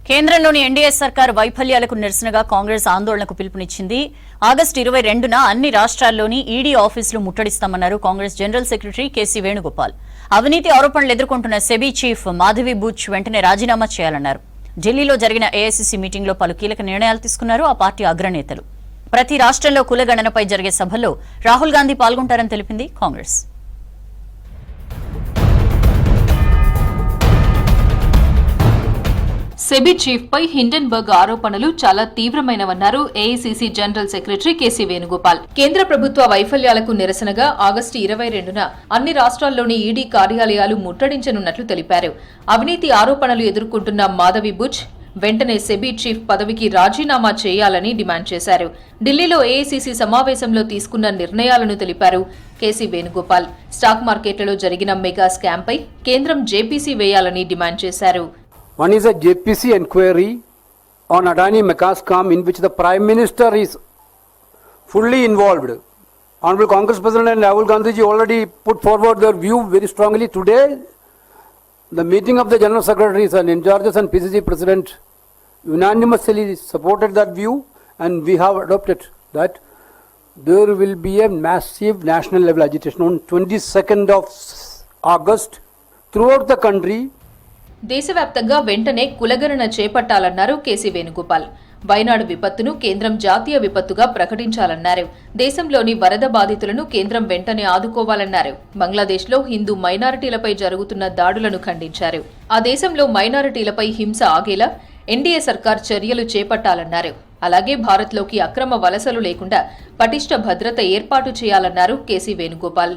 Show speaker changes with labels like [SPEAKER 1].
[SPEAKER 1] కేంద్రంలోని ఎన్డీఏ సర్కార్ వైఫల్యాలకు నిరసనగా కాంగ్రెస్ ఆందోళనకు పిలుపునిచ్చింది. ఆగస్టు 22న అన్ని రాష్ట్రాల్లోని ఈడీ ఆఫీసులు ముట్టడిస్తామన్నారు Congress general secretary KC Venugopal. అవినీతి ఆరోపణలు ఎదుర్కొంటున్న సెబీ చీఫ్ మాధవి బుచ్ వెంటనే రాజీనామా చేయాలన్నారు. ఢిల్లీలో జరిగిన ఏఐసీసీ మీటింగ్లో పలు కీలక నిర్ణయాలు తీసుకున్నారు ఆ పార్టీ అగ్రనేతలు. ప్రతి రాష్ట్రంలో కులగణనపై జరిగే సభల్లో రాహుల్ గాంధీ పాల్గొంటారని తెలిపింది కాంగ్రెస్.
[SPEAKER 2] సెబీ చీఫ్ పై హిండెన్బర్గ్ ఆరోపణలు చాలా తీవ్రమైనవన్నారు AICC general secretary KC Venugopal. కేంద్ర ప్రభుత్వ వైఫల్యాలకు నిరసనగా ఆగస్టు 22న అన్ని రాష్ట్రాల్లోని ఈడీ కార్యాలయాలు ముట్టడించనున్నట్లు తెలిపారు. అవినీతి ఆరోపణలు ఎదుర్కొంటున్న మాధవి బుచ్ వెంటనే సెబీ చీఫ్ పదవికి రాజీనామా చేయాలని డిమాండ్ చేశారు. ఢిల్లీలో ఏఐసీసీ సమావేశంలో తీసుకున్న నిర్ణయాలను తెలిపారు కేసీ వేణుగోపాల్. స్టాక్ మార్కెట్లలో జరిగిన మెగా స్కామ్పై కేంద్రం జేపీసీ వేయాలని డిమాండ్ చేశారు.
[SPEAKER 3] One is a JPC inquiry on Adani Mega scam in which the Prime Minister is fully involved. Honorable Congress President and Rahul Gandhi ji already put forward their view very strongly today. The meeting of the General Secretaries and in charges and PCC President unanimously supported that view, and we have adopted that there will be a massive national level agitation on 22nd of August throughout the country.
[SPEAKER 2] దేశవ్యాప్తంగా వెంటనే కులగణన చేపట్టాలన్నారు KC Venugopal. వైనాడు విపత్తును కేంద్రం జాతీయ విపత్తుగా ప్రకటించాలన్నారు. దేశంలోని వరద బాధితులను కేంద్రం వెంటనే ఆదుకోవాలన్నారు. బంగ్లాదేశ్లో హిందూ మైనారిటీలపై జరుగుతున్న దాడులను ఖండించారు. ఆ దేశంలో మైనారిటీలపై హింస ఆగేలా ఎన్డీఏ సర్కార్ చర్యలు చేపట్టాలన్నారు. అలాగే భారత్లోకి అక్రమ వలసలు లేకుండా పటిష్ట భద్రత ఏర్పాటు చేయాలన్నారు కేసీ వేణుగోపాల్.